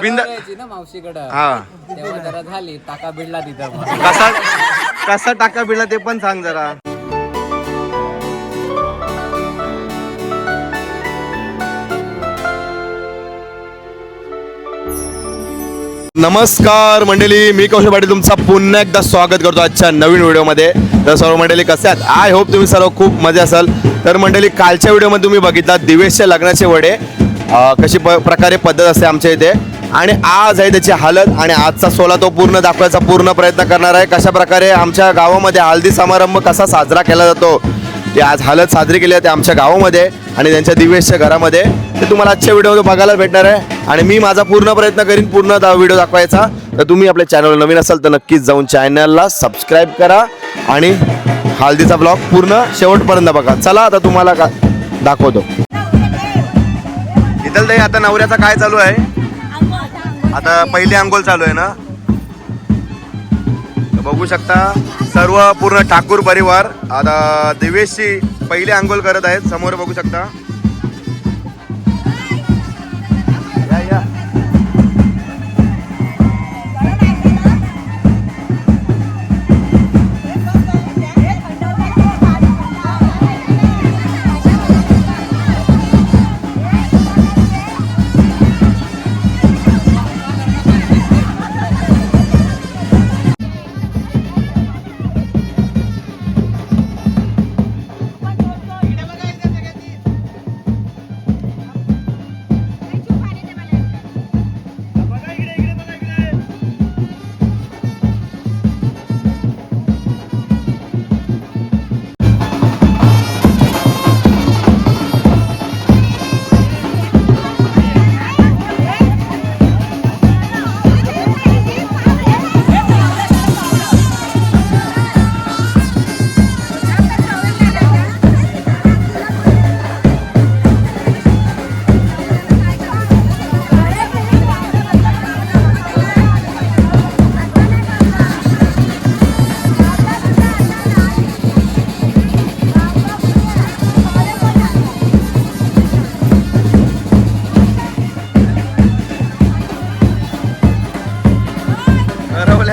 बिंदा ना मावशीकडं हा तेव्हा जरा झाली टाका भिडला तिथं कसा कसा टाका बिळला ते पण सांग जरा. नमस्कार मंडळी, मी कौशल पाटील तुमचा पुन्हा एकदा स्वागत करतो आजच्या नवीन व्हिडिओमध्ये. तर सर्व मंडळी कसे आहात? आय होप तुम्ही सर्व खूप मजा असाल. तर मंडळी, कालच्या व्हिडिओमध्ये तुम्ही बघितला दिवेशच्या लग्नाचे वडे कशी प्रकारे पद्धत असते आमच्या इथे, आणि आज आहे त्याची हळद, आणि आजचा सोला तो पूर्ण दाखवायचा पूर्ण प्रयत्न करणार आहे. कशा प्रकारे आमच्या गावामध्ये हळदी समारंभ कसा साजरा केला जातो, ते आज हळद साजरी केली जाते आमच्या गावामध्ये आणि त्यांच्या दिवेशच्या घरामध्ये. ते तुम्हाला आजच्या व्हिडिओमध्ये बघायला भेटणार आहे, आणि मी माझा पूर्ण प्रयत्न करीन पूर्ण व्हिडिओ दाखवायचा. तर तुम्ही आपल्या चॅनलवर नवीन असाल तर नक्कीच जाऊन चॅनलला सबस्क्राईब करा आणि हळदीचा ब्लॉग पूर्ण शेवटपर्यंत बघा. चला आता तुम्हाला दाखवतो. इथं ताई, आता नवऱ्याचा काय चालू आहे? आता पहिली अंघोळ चालू आहे ना, बघू शकता सर्व पूर्ण ठाकूर परिवार आता दिवेशची पहिली अंघोळ करत आहेत. समोर बघू शकता. या या.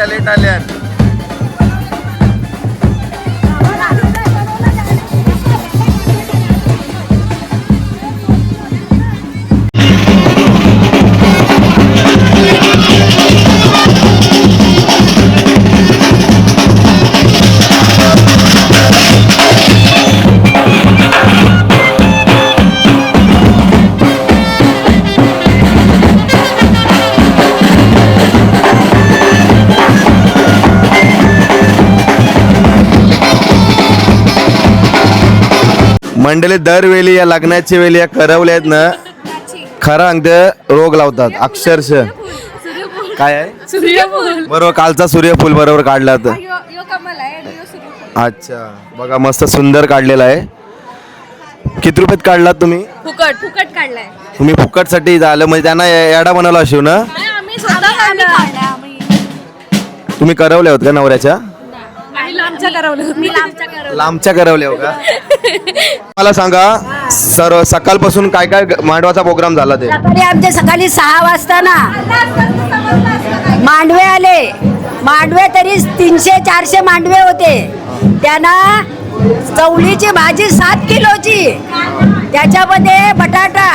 लेट आल्या. मंडळी, दरवेळी या लग्नाची वेळी या करवल्या आहेत ना, खरं अंग रोग लावतात अक्षरशः. काय आहे? सूर्यफूल. बरोबर, कालचा सूर्यफूल बरोबर काढला होता. अच्छा, बघा मस्त सुंदर काढलेला आहे. किती रुपयात काढलात तुम्ही? फुकट फुकट काढलाय. तुम्ही फुकट साठी झालं म्हणजे त्यांना याडा बनवला असेल ना. तुम्ही करवले होत का नवऱ्याच्या? लांबच्या करवल्या हो का? मला सांगा सर, सकाळपासून काय काय मांडवाचा प्रोग्राम झाला? ते आमच्या सकाळी 6 वाजता ना मांडवे आले. मांडवे तरी 300-400 मांडवे होते. त्यांना चवळीची भाजी 7 किलोची, त्याच्यामध्ये बटाटा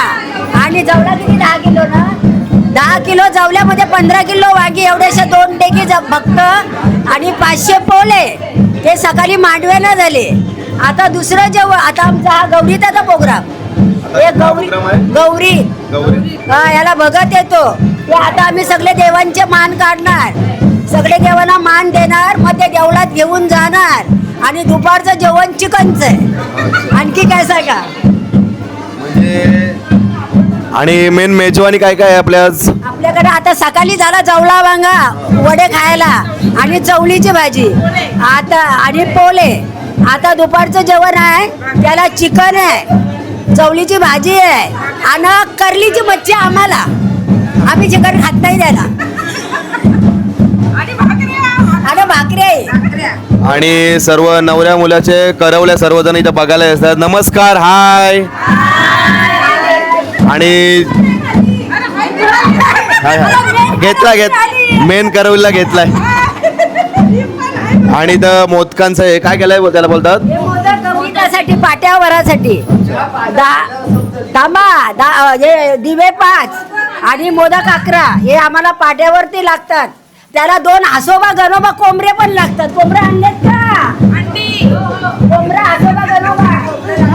आणि जवळा किती 10 किलो ना, 10 किलो जवल्यामध्ये 15 किलो वांगी, एवढ्याशा 2 डेगी फक्त, आणि 500 पोले. ते सकाळी मांडव्यानं झाले. आता दुसरं जेवण, आता आमचा हा गौरीचा प्रोग्राम. हे गौरी याला भगत येतो. ते आता आम्ही सगळे देवांचे मान काढणार, सगळे देवांना मान देणार, मग ते देवळात घेऊन जाणार, आणि दुपारचं जेवण चिकनचं आहे. आणखी काय सांगा? म्हणजे आणि मेन मेजवानी काय काय आपल्या? आपल्याकडे आता सकाळी झाला जवळा वांगा वडे खायला आणि चवळीची भाजी आता आणि पोले. आता दुपारचं जेवण आहे, त्याला चिकन आहे, चवळीची भाजी आहे आणि करलीची मच्छी. आम्हाला आम्ही चिकन खात नाही त्याला, आणि भाकरी आहे. आणि सर्व नवऱ्या मुलाचे करवल्या सर्वजण इथं बघायला येतात. नमस्कार, हाय. आणि घेतला मेन करवलीला घेतलाय. आणि तर मोदकांचं हे काय केलंय त्याला बोलतात हे मोदक गवळीसाठी पाट्यावरासाठी हे दिवे 5 आणि मोदक 11 हे आम्हाला पाट्यावरती लागतात. त्याला 2 आसोबा गणोबा कोंबरे पण लागतात. कोंबरे आणलेत का? कोंबरा आसोबा गणोबा.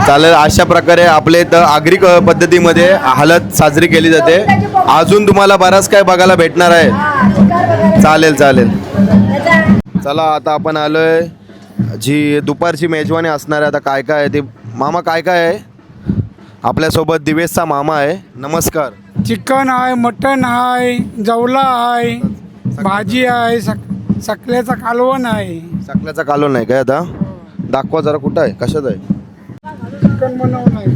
चालेल. अशा प्रकारे आपले इथं आगरी पद्धतीमध्ये हळद साजरी केली जाते. अजून तुम्हाला बराच काय बघायला भेटणार आहे. चालेल चालेल. चला आता आपण आलोय जी दुपारची मेजवानी असणार आहे. आता काय काय आहे ते मामा काय काय आहे आपल्यासोबत दिवेशचा मामा आहे. नमस्कार. चिकन आहे, मटन आहे, जवला आहे, भाजी आहे, सकल्याचा कालवण आहे. सकल्याचा कालवण नाही काय आता दाखवा जरा कुठं आहे कशात आहे. चिकन बनवलं आहे.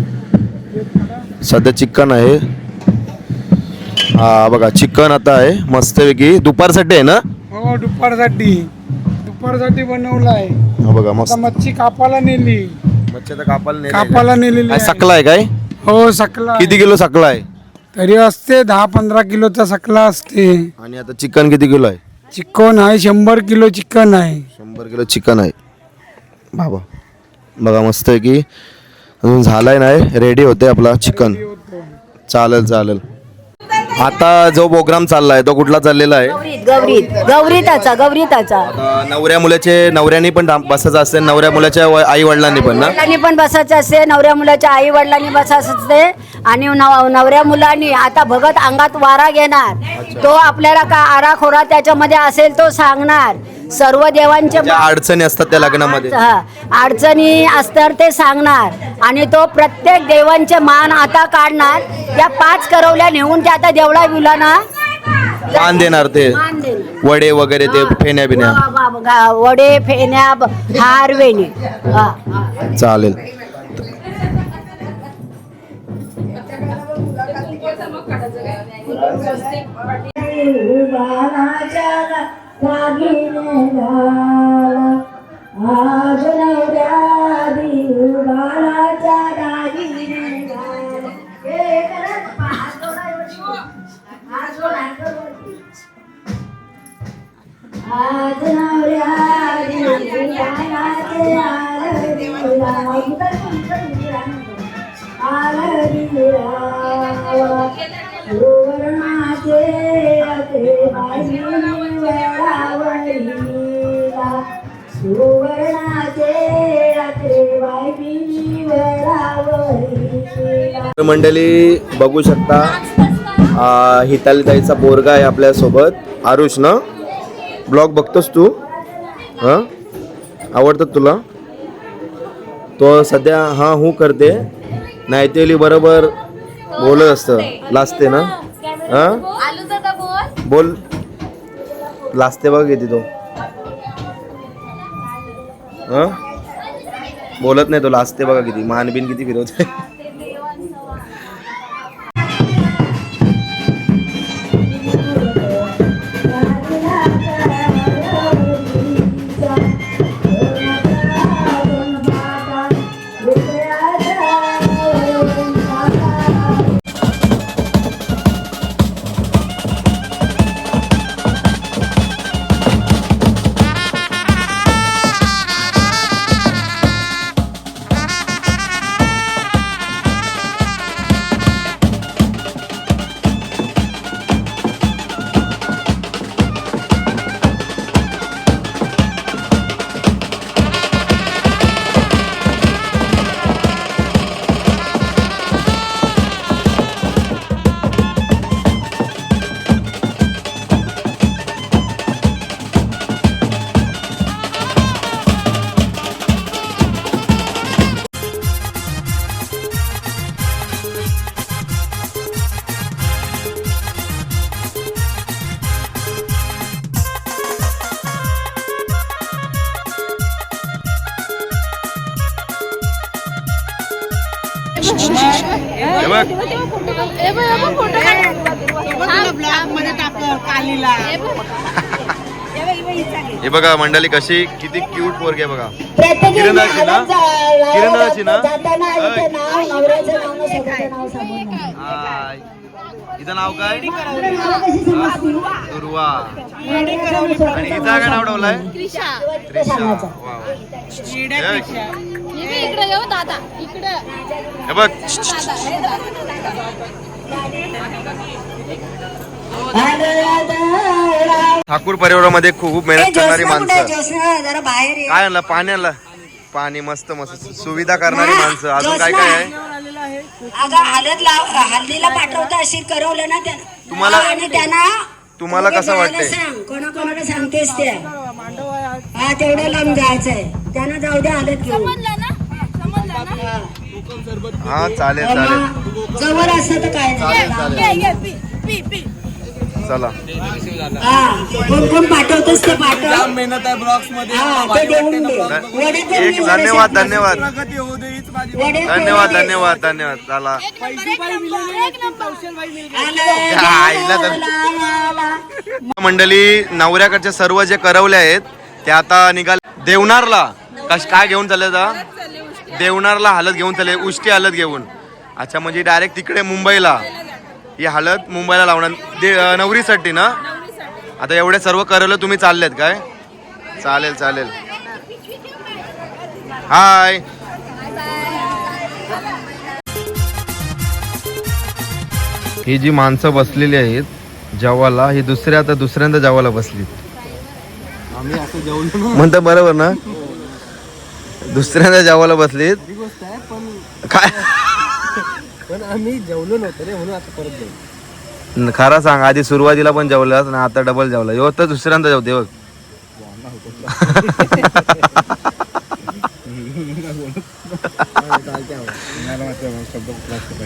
सध्या चिकन आहे. हा बघा चिकन आता आहे मस्तपैकी दुपारसाठी आहे ना. हो दुपारसाठी बनवलं आहे. हा बघा मस्त. आता मच्छी कापाला नेली. मच्छीचा कापाला कापाला नेलेली काय आहे. सकला आहे काय हो सकला किती किलो सकला आहे. तरी असते 10-15 किलोचा सकला असते. आणि आता चिकन किती किलो आहे. चिकन आहे 100 किलो चिकन आहे. 100 किलो चिकन आहे बाबा. बघा मस्त आहे की अजून झालाय नाही रेडी होते आपला चिकन. चालेल चालेल. आता जो प्रोग्राम चाललाय तो कुठला चाललेला आहे. गौरीताचा आता नवऱ्याने पण बसायचं असते. नवऱ्या मुलाच्या आई वडिलांनी पण ना. वडिलांनी पण बसायचं असते. नवऱ्या मुलाच्या आई वडिलांनी बसायचं असते. आणि नवऱ्या मुलांनी आता भगत अंगात वारा घेणार. तो आपल्याला का आराखोरा त्याच्यामध्ये असेल तो सांगणार. सर्व देवांचे ज्या अडचणी असतात त्या लग्नामध्ये अडचणी असतात ते सांगणार. आणि तो प्रत्येक देवांचे मान आता काढणार. त्या 5 करवल्या नेऊन त्या आता देवळा विलाना मान देणार ते वडे वगैरे ते फेण्या बिण्या वडे फेण्या हार वेणी. चालेल. मंडळी बघू शकता हितालीताईचा पोरगा आहे आपल्या सोबत आरुष ना. ब्लॉग बघतोस तू हां आवडतात तुला. तो सध्या हां हू करते नाही ते बरोबर बोलत असतं लाजते ना. हां बोल लाजते बघ किती तो. हां बोलत नाही तो लाजते बघा किती. मानबीन किती फिरवते. हे बघा मंडळी कशी किती क्यूट पोरगी आहे बघा. किरणाची ना किरणाची ना. इथं हिचं नाव काय? दुर्वा. आणि हिचा काय नाव ठेवलंय? त्रिशा. वा. इकडे येऊ दादा इकडे हे बघ. ठाकूर परिवारामध्ये खूप मेहनत करणारी माणसं. जरा बाहेर ये. काय आणलं? पाणी आणलं. पाणी मस्त मस्त सुविधा करणारी माणसं. अजून काय काय आहे? अगं हल्दीला पाठवता अशी करवलं ना त्यांना तुम्हाला- आणि त्यांना तुम्हाला कसं वाटतंय? सांग कोणाकोणाला सांगतेस ते हा तेवढं लांब जायचंय त्यांना जाऊ द्या हलत घेऊन समजलं ना हा चालेल चालेल जवळ असं तर काय झालं? ये पी पी पी चला. हा कोण कोण पाठवतोस ते पाठव मेहनत आहे ब्लॉक्स मध्ये. हा ते देऊन दे वडे पण एक मी धन्यवाद वडे धन्यवाद वडे धन्यवाद धन्यवाद धन्यवाद. चला आईला तर- मंडळी नवऱ्याकडचे सर्व जे करवले आहेत ते आता निघाले देवनारला. काय घेऊन चालले आता? देवनारला हळद घेऊन चालले. उष्टी हळद घेऊन. अच्छा म्हणजे डायरेक्ट तिकडे मुंबईला ही हळद मुंबईला लावणार नवरीसाठी ना. आता एवढे सर्व करवलं तुम्ही चाललेत काय? चालेल चालेल. हाय. ही जी माणसं बसलेली आहेत जेवायला ही दुसऱ्यांदा जेवायला बसली. म्हणता बरोबर ना? दुसऱ्यांदा जेवायला बसलीत काय? पण आम्ही जेवलो नव्हतो रे म्हणून आता परत जाऊ. खरा सांग आधी सुरुवातीला पण जेवलास ना आता डबल जेवला. ह्यो तर दुसऱ्यांदा जेवते बघ.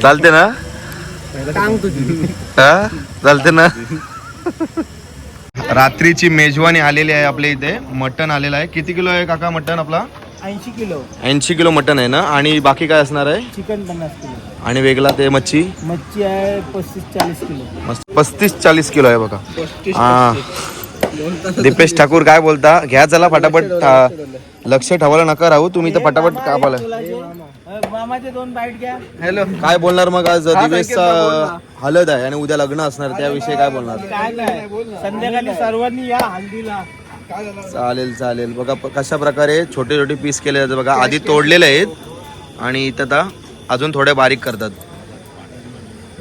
चालते ना? हा? चालते ना? रात्रीची मेजवानी आलेली आहे आपल्या इथे. मटण आलेलं आहे. किती किलो आहे काका मटण आपला? 80 किलो 80 किलो मटण आहे ना. आणि बाकी काय असणार आहे? चिकन 50 किलो आणि वेगळा ते मच्छी मच्छी आहे 35-40 किलो. मस्त 35-40 किलो आहे बघा. हा दीपेश ठाकूर काय बोलता? घ्या चला फटाफट. लक्ष ठेवायला नका राहू तुम्ही तर फटाफट कापाला. मामाचे 2 बाईट घ्या. हॅलो काय बोलणार मग? आज दिवेशचा हळद आहे आणि उद्या लग्न असणार त्याविषयी काय बोलणार? काय नाही संध्याकाळी सर्वांनी या हल्दीला. चालेल चालेल. बघा कशा प्रकारे छोटे छोटे पीस केले जातात बघा. आधी तोडलेले आहेत आणि इथं आता अजून थोडे बारीक करतात.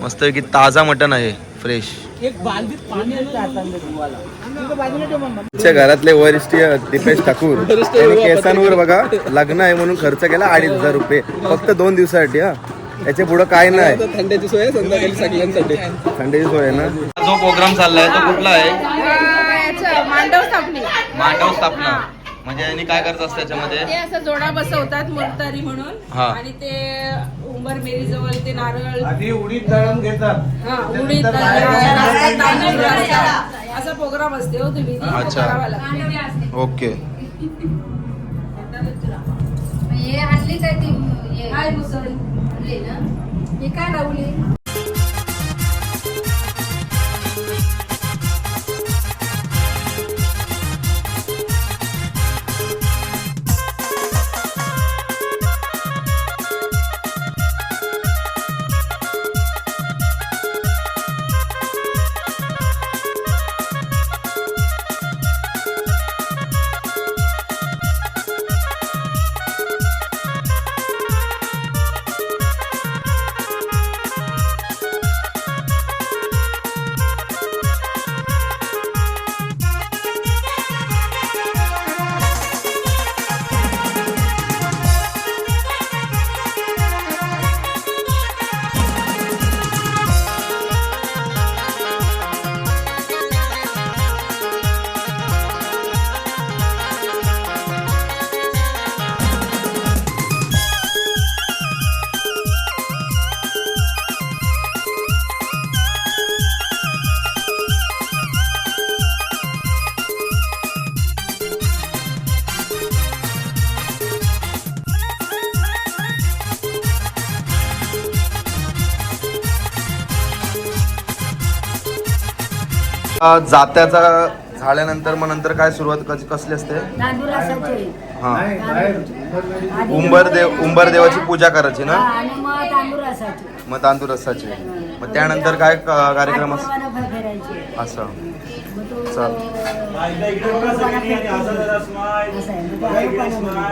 मस्त की ताजा मटण आहे फ्रेश. एक बालदीत पाणी आणलं हातांमध्ये तुम्हाला. तिथं बाजूला ठेव मग. आमच्या घरातले वरिष्ठ दीपेश ठाकूर त्यांनी केसांवर बघा लग्न आहे म्हणून खर्च केला 2,500 रुपये फक्त 2 दिवसासाठी. हा याच्या पुढे काय नाही. थंडीची सोय संध्याकाळी सगळ्यांसाठी. थंडीची सोय आहे ना. जो प्रोग्राम चाललाय तो कुठला आहे? मांडव स्थापने मांडव स्थापना. म्हणजे यांनी काय करत असतं त्याच्यामध्ये? ते असं जोडा बसवतात मुलतारी म्हणून. हा. आणि ते उंबर मेरी जवळ ते नारळ आधी उडीद दळून घेतात. हा उडीद तांदूळ असतात. असा प्रोग्राम असते हो तुम्ही अच्छा. ओके. हे आणली काय ती काय मुसळ आणली ना हे काय लावली. जात्याचा झाल्यानंतर मग नंतर काय सुरुवात कसली असते? तांदूळ असायचे हा उंबर देवाची पूजा करायची ना. आणि मग तांदूळ असायचे मग तांदूळ रसाची मग त्यानंतर काय कार्यक्रम आठवड्यानं फिरायची. असं मग तो चल. असं आहे. मग तो आरोपानं बोला.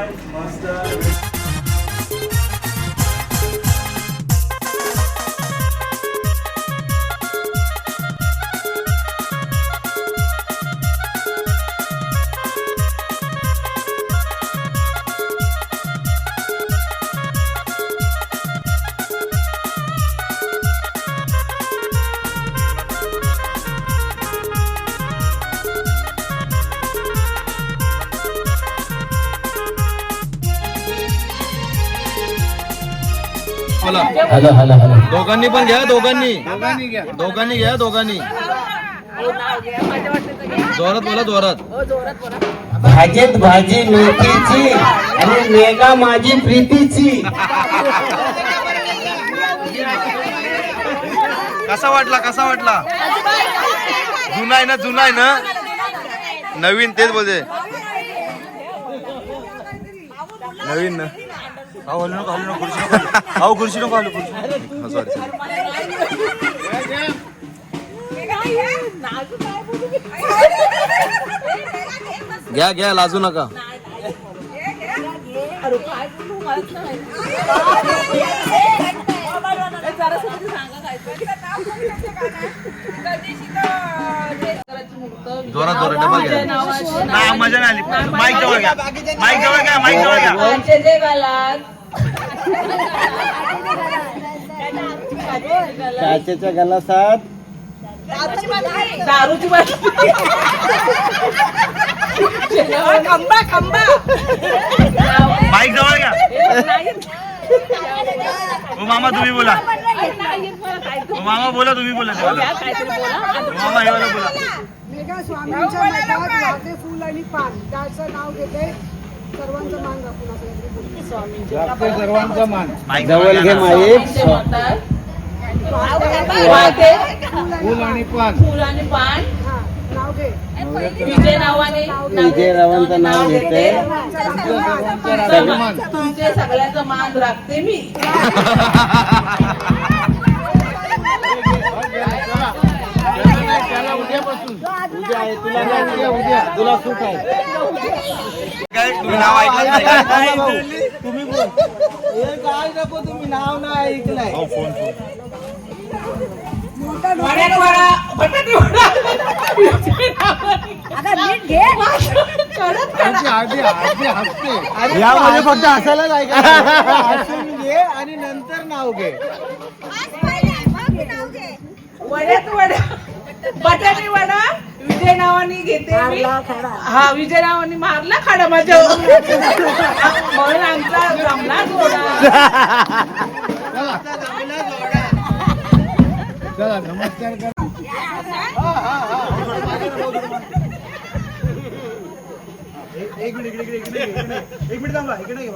दोघांनी पण घ्या, दोघांनी घ्या. जोरात बोला, जोरात. भाजीत भाजी मेथीची आणि मेघा माझी प्रीतीची. कसा वाटला जुना आहे ना नवीन तेच बोलते नवीन ना खुर्शी नको सॉरी घ्या लाजू नका. जोरात डबल घ्या. मजा नाही आली. माईक जवळ घ्या. काचेच्या गलासात दारूची खंबा माईक जवळ घ्या. ओ मामा तुम्ही बोला. मामा बोला, तुम्ही बोला. मामा हे वाला बोला. मेघा स्वामींच्या मठात वाहते फुल आणि पान त्याचं नाव घेते. सर्वांचं मान राखून असं सर्वांचा मान. माईक जवळ घे माईक. फुल आणि पान नाव घे. विजयरावांचं नाव घेते. तुमचे सगळ्यांचा मान राखते मी. तुला सुख आहे. काय तुम्ही नाव ऐकलं नाही का? तुम्ही बोल. काय नको, तुम्ही नाव नाही ऐकलंय. आता नीट घे. यामध्ये फक्त हसायलाच ऐकायला. हसून घे आणि नंतर नाव घे. बटाटे वडा विजय नावाने घेते मी. मारला खडा. हा विजय नावाने मारला खडा माझ्या म्हणून आमचा जमला जोडा. चला नमस्कार करा. एक मिनिट थांबा. इकडे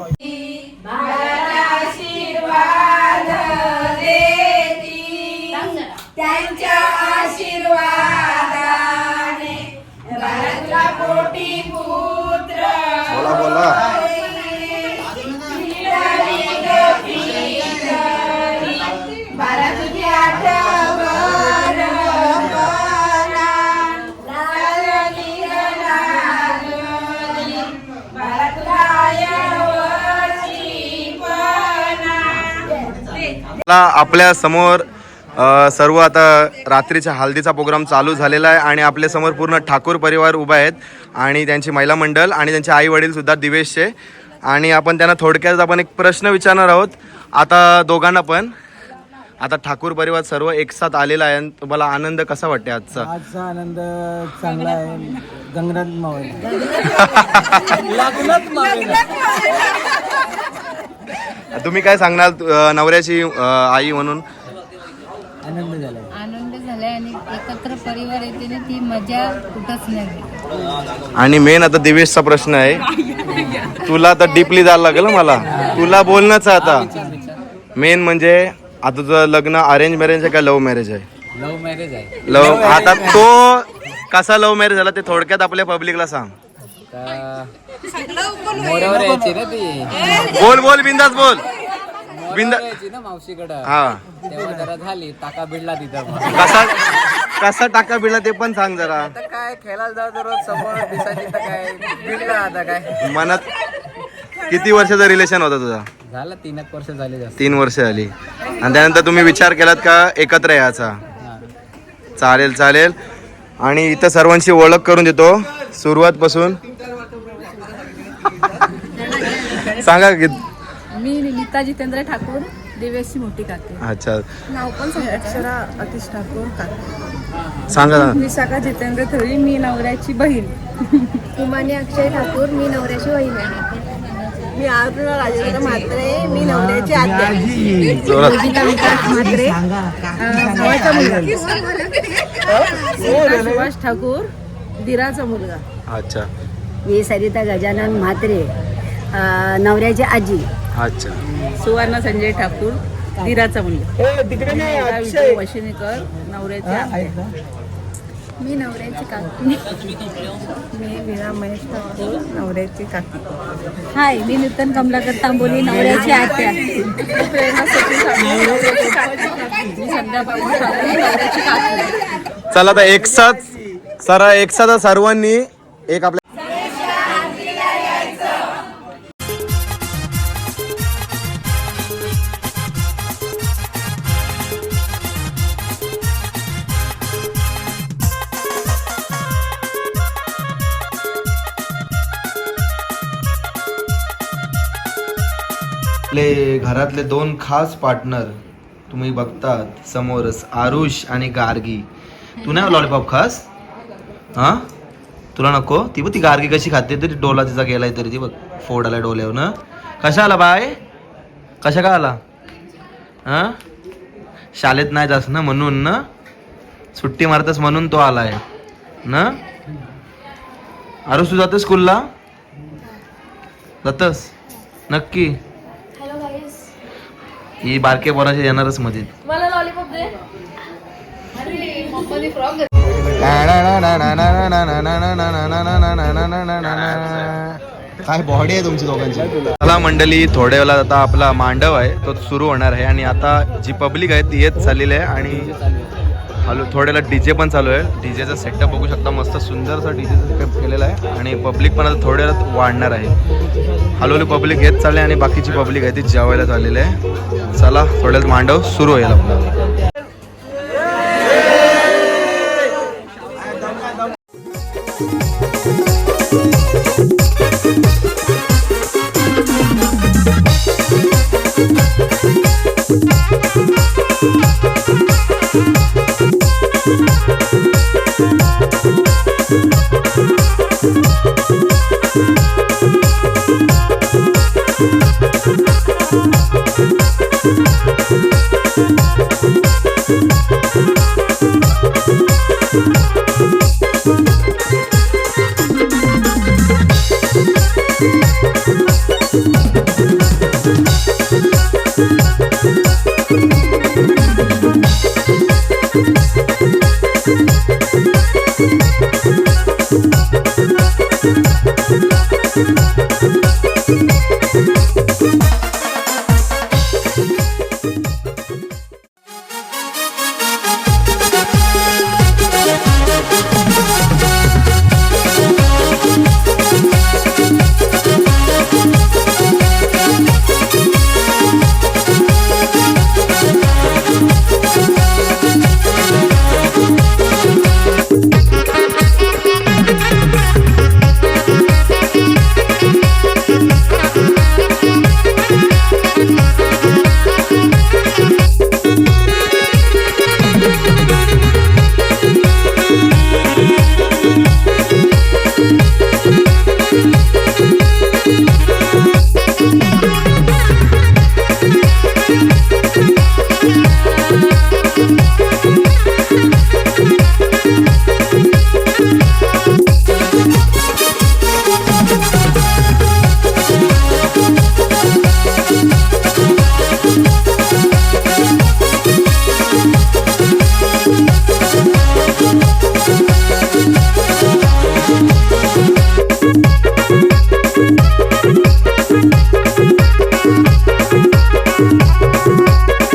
आशीर्वाद देती त्यांच्या आशीर्वादाने भरतला पोटी पुत्र बोला. भरत आपल्या समोर सर्व आता रात्रीच्या हल्दीचा प्रोग्राम चालू झालेला आहे आणि आपल्या समोर पूर्ण ठाकूर परिवार उभा आहेत आणि त्यांची महिला मंडळ आणि त्यांचे आई वडील सुद्धा दिवेशचे. आणि आपण त्यांना थोडक्यात आपण एक प्रश्न विचारणार आहोत आता दोघांना पण. आता ठाकूर परिवार सर्व एकसाथ आलेला आहे. तुम्हाला आनंद कसा वाटते आजचा? आजचा आनंद चांगला आहे. गंगनाथ मावळ. तुम्ही काय सांगणार नवऱ्याची आई म्हणून? आनंद झाला. आनंद झालाय आणि एकत्र परिवार येते ना ती मजा कुठंच नाही. आणि मेन आता दिवेशचा प्रश्न आहे. तुला आता डीपली जायला लागेल मला. तुला बोलणंच आहे आता. मेन म्हणजे आता तुझं लग्न अरेंज मॅरेज आहे का लव्ह मॅरेज आहे? लव्ह मॅरेज आहे. लव्ह. आता तो कसा लव्ह मॅरेज झाला ते थोडक्यात आपल्या पब्लिकला सांग. मोरावर यायची ना ती. बोल बिंदास बोल. बिंदा यायची ना मावशीकडं हा तेव्हा जरा झाली टाका भिडला तिथं मग. कसा कसा टाका बिळला ते पण सांग जरा. आता काय खेळायला जाऊ तर रोज समोर दिसायची तर काय भिडला आता काय. मनात किती वर्षाचा रिलेशन होता तुझा? झालं 3 वर्ष झाले जास्त. 3 वर्ष झाली. आणि त्यानंतर तुम्ही विचार केलात का एकत्र यायचा? हा. चालेल चालेल. आणि इथं सर्वांची ओळख करून देतो सुरुवातपासून. सांगा की. मी नीता जितेंद्र ठाकूर दिव्याची मोठी काकी. अच्छा नाव पण अक्षरा अतिश ठाकूर काकी. सांगा ना. विशाखा जितेंद्र थोरी मी नवऱ्याची बहीण. उमानी अक्षय ठाकूर मी नवऱ्याची वहीन आहे. मी आरुणा राजेंद्र म्हात्रे मी नवऱ्याची आत्या. जोरात. विकास म्हात्रे भावाचा मुलगा. सुभाष ठाकूर दिराचा मुलगा. अच्छा मी सरिता गजानन म्हात्रे नवऱ्याची आजी. अच्छा सुवर्ण संजय ठाकूर दिराचा मुलगा. विजय वशिनीकर नवऱ्याची आत्या. मी नवऱ्याची काकी. मी वीणा महेश ठाकूर नवऱ्याची काकी. हाय मी नूतन कमलाकर तांबोली नवऱ्याची आत्या. प्रेरणा सचिन ठाकूर नवऱ्याची काकी. मी संध्या बाबू ठाकूर नवऱ्याची काकी. चला आता एक साथ सर्वांनी एक आपल्या आपले घरातले 2 खास पार्टनर तुम्ही बघतात समोरच, आरुष आणि गार्गी. तू नाही लॉलीपॉप खास? हा तुला नको? ती बघ ती गार्गी कशी खाते तरी डोला तिचा गेलाय तरी ती बघ फोड आलाय डोल्यावर ना. कशा आला बाय? कशा का आला? हा शाळेत नाही जास ना म्हणून ना, सुट्टी मारतस म्हणून तो आलाय ना. आरुष तू जातस स्कूलला? जातस नक्की? ही बारके पोराची येणारच मध्ये. मला लॉलीपॉप दे. काय बॉडी आहे तुमची दोघांची. चला मंडळी, थोड्या वेळात आता आपला मांडव आहे तो सुरू होणार आहे. आणि आता जी पब्लिक आहे ती येत चाललेली आहे. आणि हॅलो थोड्या वेळात डीजे पण चालू आहे. डीजेचा सेटअप बघू शकता, मस्त सुंदरसा डीजेचा सेटअप केलेला आहे. आणि पब्लिक पण आता थोड्या वेळात वाढणार आहे. हळूहळू पब्लिक येत चालले आणि बाकीची पब्लिक आहे ती जेवायला चाललेली आहे. चला थोड्या वेळात मांडव सुरू होईल आपला.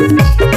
आहे